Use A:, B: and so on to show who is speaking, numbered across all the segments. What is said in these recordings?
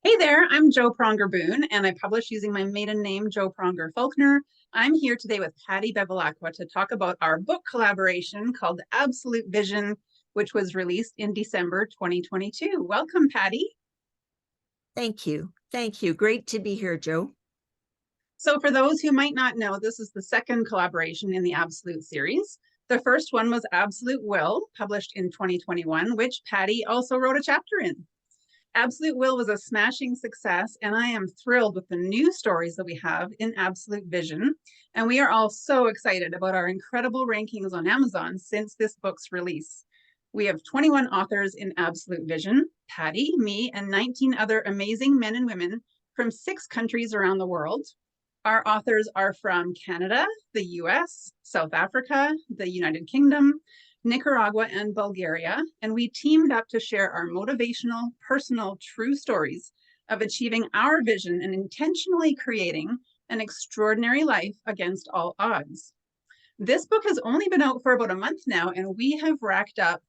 A: Hey there, I'm Jo Pronger Boone, and I publish using my maiden name, Jo Pronger Faulkner. I'm here today with Patti Bevilacqua to talk about our book collaboration called Absolute Vision, which was released in December 2022. Welcome, Patti.
B: Thank you. Thank you. Great to be here, Jo.
A: So for those who might not know, this is the second collaboration in the Absolute series. The first one was Absolute Will, published in 2021, which Patti also wrote a chapter in. Absolute Will was a smashing success, and I am thrilled with the new stories that we have in Absolute Vision. And we are all so excited about our incredible rankings on Amazon since this book's release. We have 21 authors in Absolute Vision, Patti, me, and 19 other amazing men and women from 6 countries around the world. Our authors are from Canada, the US, South Africa, the United Kingdom, Nicaragua, and Bulgaria, and we teamed up to share our motivational, personal, true stories of achieving our vision and intentionally creating an extraordinary life against all odds. This book has only been out for about a month now, and we have racked up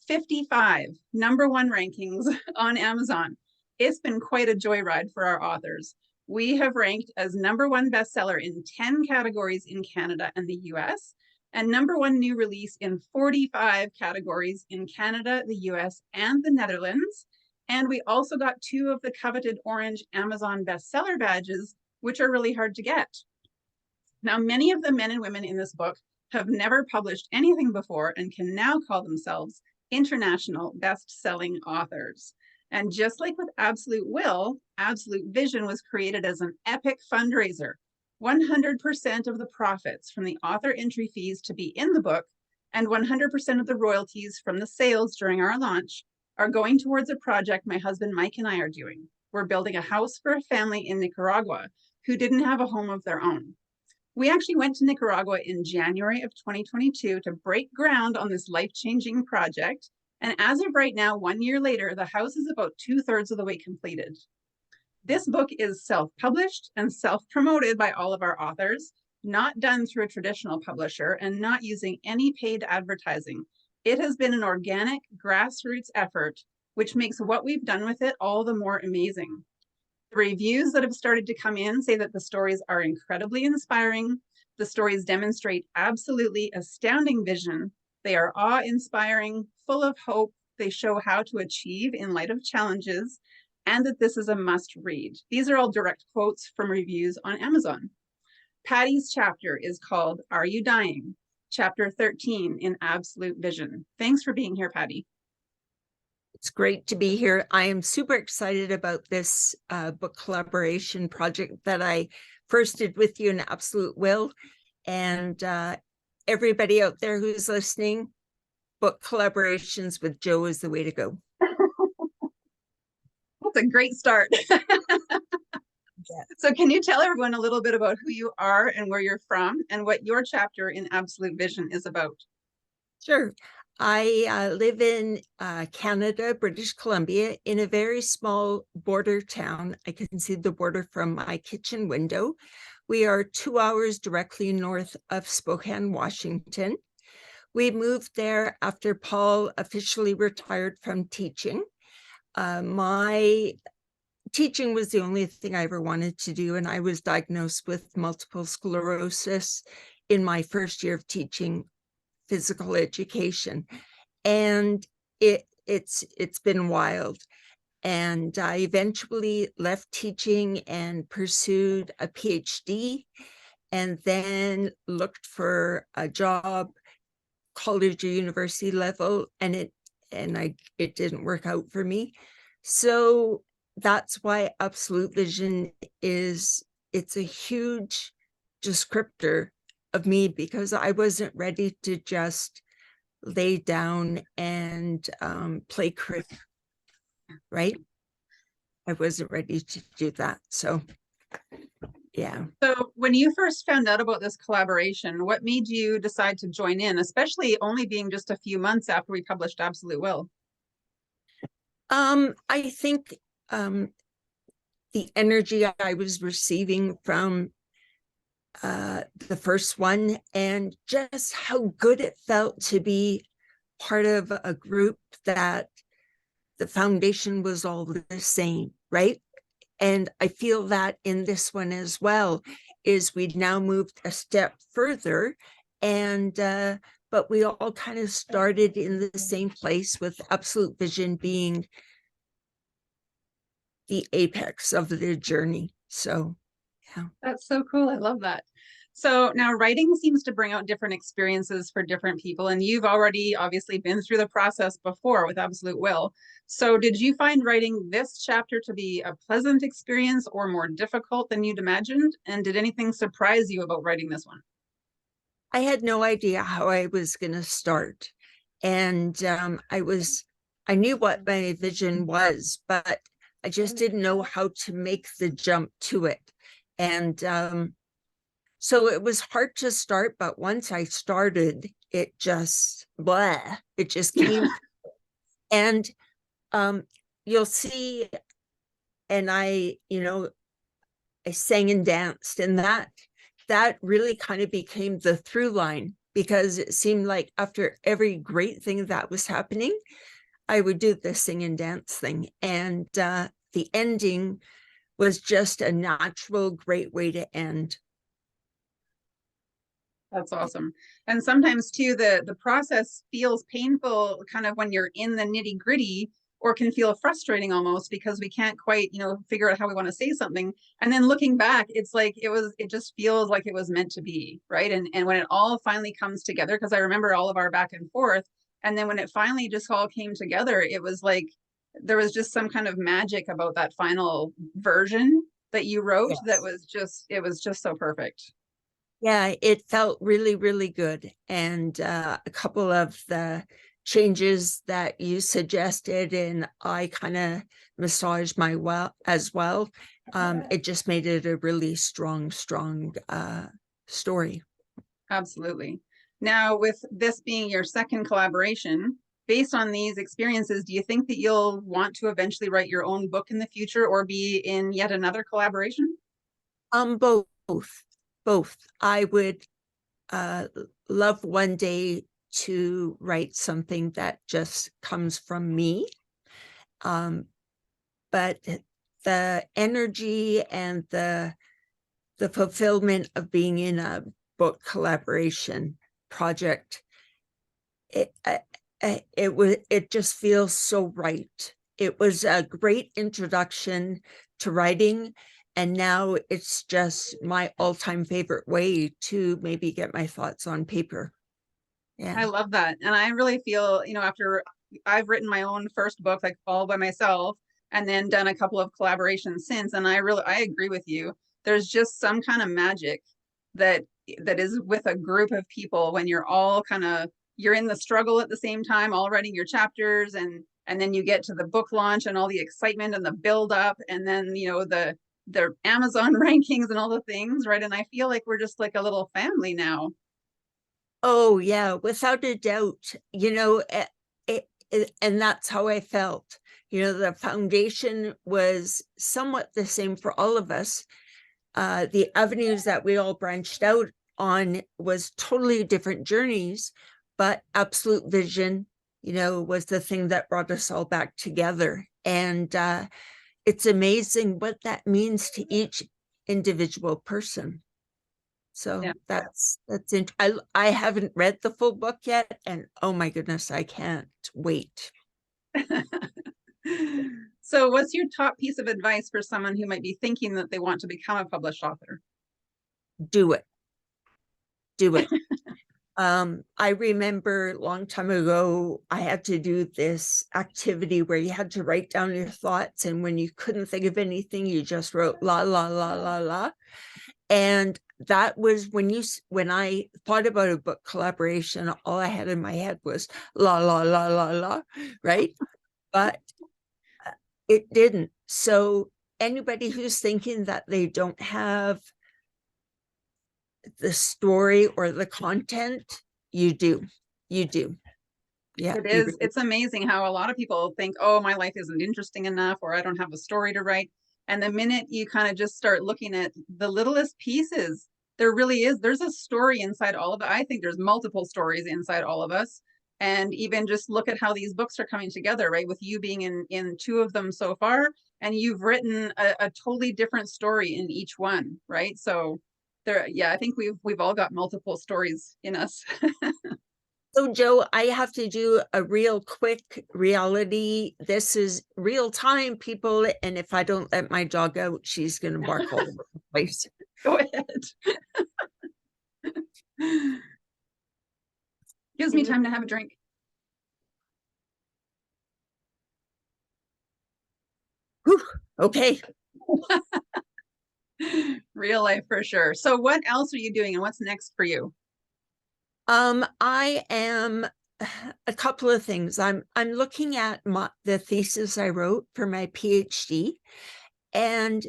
A: 55 #1 rankings on Amazon. It's been quite a joyride for our authors. We have ranked as #1 bestseller in 10 categories in Canada and the US, and #1 new release in 45 categories in Canada, the US, and the Netherlands. And we also got 2 of the coveted orange Amazon bestseller badges, which are really hard to get. Now, many of the men and women in this book have never published anything before and can now call themselves international best-selling authors. And just like with Absolute Will, Absolute Vision was created as an epic fundraiser. 100% of the profits from the author entry fees to be in the book and 100% of the royalties from the sales during our launch are going towards a project my husband Mike and I are doing. We're building a house for a family in Nicaragua who didn't have a home of their own. We actually went to Nicaragua in January of 2022 to break ground on this life-changing project. And as of right now, 1 year later, the house is about 2/3 of the way completed. This book is self-published and self-promoted by all of our authors, not done through a traditional publisher and not using any paid advertising. It has been an organic grassroots effort, which makes what we've done with it all the more amazing. The reviews that have started to come in say that the stories are incredibly inspiring. The stories demonstrate absolutely astounding vision. They are awe-inspiring, full of hope. They show how to achieve in light of challenges, and that this is a must read. These are all direct quotes from reviews on Amazon. Patti's chapter is called Are You Dying? Chapter 13 in Absolute Vision. Thanks for being here, Patti.
B: It's great to be here. I am super excited about this book collaboration project that I first did with you in Absolute Will. And everybody out there who's listening, book collaborations with Jo is the way to go.
A: That's a great start. So can you tell everyone a little bit about who you are and where you're from and what your chapter in Absolute Vision is about?
B: Sure. I live in Canada, British Columbia, in a very small border town. I can see the border from my kitchen window. We are 2 hours directly north of Spokane, Washington. We moved there after Paul officially retired from teaching. My teaching was the only thing I ever wanted to do, and I was diagnosed with multiple sclerosis in my first year of teaching physical education, and it's been wild. And I eventually left teaching and pursued a PhD, and then looked for a job, college or university level, and it didn't work out for me. So that's why Absolute Vision it's a huge descriptor of me, because I wasn't ready to just lay down and play cricket, right? I wasn't ready to do that. So yeah.
A: So when you first found out about this collaboration, what made you decide to join in, especially only being just a few months after we published Absolute Will?
B: I think the energy I was receiving from the first one, and just how good it felt to be part of a group that the foundation was all the same. right? And I feel that in this one as well, is we'd now moved a step further, and but we all kind of started in the same place, with Absolute Vision being the apex of the journey. So yeah.
A: That's so cool. I love that. So now writing seems to bring out different experiences for different people. And you've already obviously been through the process before with Absolute Will. So did you find writing this chapter to be a pleasant experience or more difficult than you'd imagined? And did anything surprise you about writing this one?
B: I had no idea how I was going to start. And I knew what my vision was, but I just didn't know how to make the jump to it. And so it was hard to start, but once I started, it just, it just came. And you'll see, and I sang and danced, and that really kind of became the through line, because it seemed like after every great thing that was happening, I would do the sing and dance thing. And the ending was just a natural, great way to end.
A: That's awesome. And sometimes too, the process feels painful kind of when you're in the nitty gritty, or can feel frustrating almost, because we can't quite, figure out how we want to say something. And then looking back, it's like it just feels like it was meant to be, right? And when it all finally comes together, because I remember all of our back and forth, and then when it finally just all came together, it was like there was just some kind of magic about that final version that you wrote.
B: Yes.
A: That it was just so perfect.
B: Yeah, it felt really, really good. And a couple of the changes that you suggested, and I kind of massaged my as well. It just made it a really strong story.
A: Absolutely. Now, with this being your second collaboration, based on these experiences, do you think that you'll want to eventually write your own book in the future, or be in yet another collaboration?
B: Both, both. I would love one day to write something that just comes from me. But the energy and the fulfillment of being in a book collaboration project, it just feels so right. It was a great introduction to writing, and now it's just my all-time favorite way to maybe get my thoughts on paper. Yeah.
A: I love that. And I really feel, after I've written my own first book, like all by myself, and then done a couple of collaborations since, and I agree with you. There's just some kind of magic that is with a group of people, when you're all you're in the struggle at the same time, all writing your chapters, and then you get to the book launch and all the excitement and the build up, and then the Amazon rankings and all the things, right? And I feel like we're just like a little family now.
B: Oh, yeah, without a doubt. And that's how I felt. The foundation was somewhat the same for all of us. The avenues that we all branched out on was totally different journeys, but Absolute Vision, was the thing that brought us all back together. And it's amazing what that means to each individual person. So yeah, that's it. I haven't read the full book yet, and oh my goodness, I can't wait.
A: So what's your top piece of advice for someone who might be thinking that they want to become a published author?
B: Do it. I remember a long time ago, I had to do this activity where you had to write down your thoughts, and when you couldn't think of anything, you just wrote la la la la la. And that was when I thought about a book collaboration, all I had in my head was la la la la la, right? But it didn't. So anybody who's thinking that they don't have the story or the content, you do. Yeah,
A: it is. It's amazing how a lot of people think, oh, my life isn't interesting enough, or I don't have a story to write. And the minute you kind of just start looking at the littlest pieces, there's a story inside all of it. I think there's multiple stories inside all of us. and even just look at how these books are coming together, right? With you being in two of them so far, and you've written a totally different story in each one, right? So there, yeah, I think we've all got multiple stories in us.
B: So, Joe, I have to do a real quick reality. This is real time, people. And if I don't let my dog out, she's going to bark all over the place.
A: Go ahead. Gives me time to have a drink.
B: Whew, okay.
A: Real life for sure. So what else are you doing and what's next for you?
B: I am a couple of things. I'm looking at the thesis I wrote for my PhD, and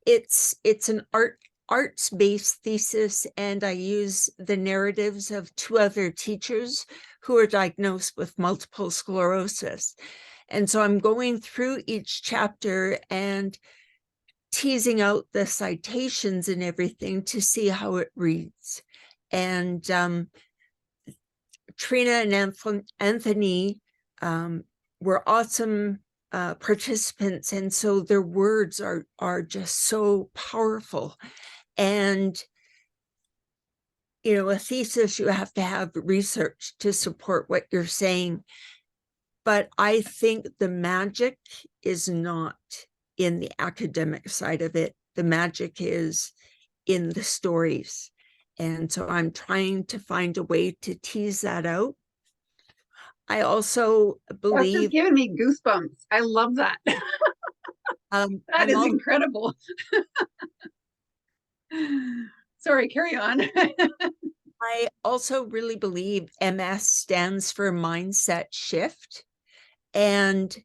B: it's an arts-based thesis, and I use the narratives of two other teachers who are diagnosed with multiple sclerosis. And so I'm going through each chapter and teasing out the citations and everything to see how it reads. And Trina and Anthony were awesome participants, and so their words are just so powerful. And a thesis, you have to have research to support what you're saying. But I think the magic is not in the academic side of it. The magic is in the stories. And so I'm trying to find a way to tease that out. I also
A: That's
B: believe
A: just giving me goosebumps. I love that. That is incredible. Sorry, carry on.
B: I also really believe MS stands for mindset shift. And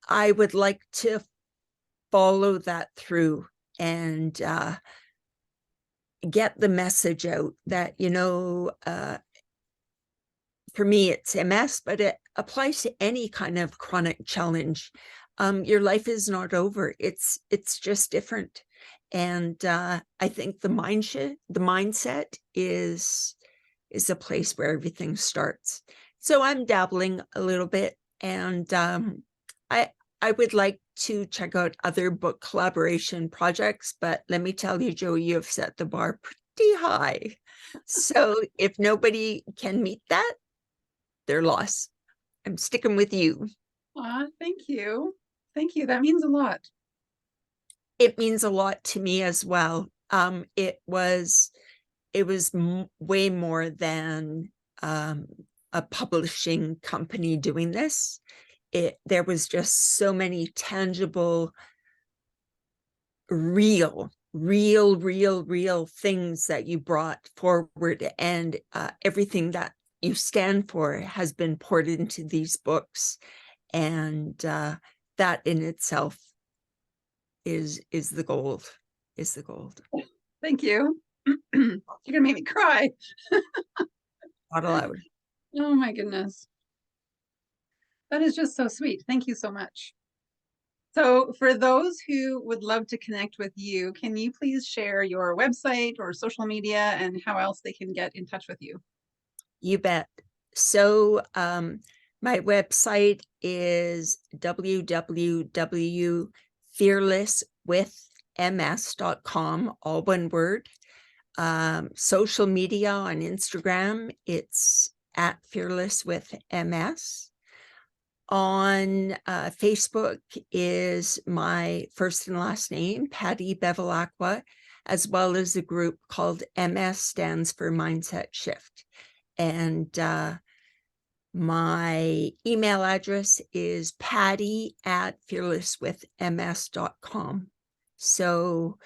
B: I would like to follow that through and get the message out that, for me, it's MS, but it applies to any kind of chronic challenge. Your life is not over. It's just different. And I think the mindset is a place where everything starts. So I'm dabbling a little bit, and I would like to check out other book collaboration projects, but let me tell you, Joe, you have set the bar pretty high. So if nobody can meet that, they're lost. I'm sticking with you.
A: Thank you. Thank you. That means a lot.
B: It means a lot to me as well. It was way more than a publishing company doing this. There was just so many tangible, real things that you brought forward, and everything that you stand for has been poured into these books, and that in itself is the gold.
A: Thank you. You're gonna make me cry.
B: Not allowed.
A: Oh my goodness. That is just so sweet. Thank you so much. So for those who would love to connect with you, can you please share your website or social media and how else they can get in touch with you?
B: You bet. So my website is www.fearlesswithms.com, all one word. Social media on Instagram, it's at fearlesswithms. On Facebook is my first and last name, Patti Bevilacqua, as well as a group called MS stands for Mindset Shift. And my email address is patty@fearlesswithms.com. So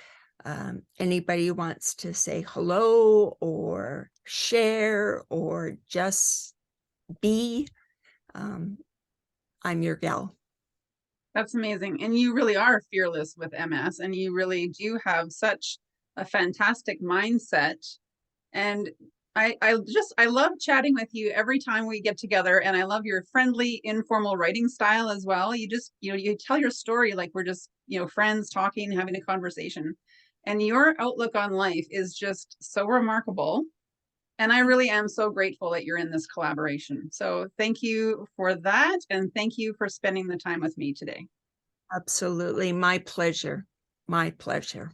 B: anybody wants to say hello or share or just be, I'm your gal.
A: That's amazing. And you really are fearless with MS, and you really do have such a fantastic mindset. And I love chatting with you every time we get together, and I love your friendly, informal writing style as well. You just, you tell your story like we're just, friends talking, having a conversation. And your outlook on life is just so remarkable. And I really am so grateful that you're in this collaboration. So thank you for that. And thank you for spending the time with me today.
B: Absolutely. My pleasure. My pleasure.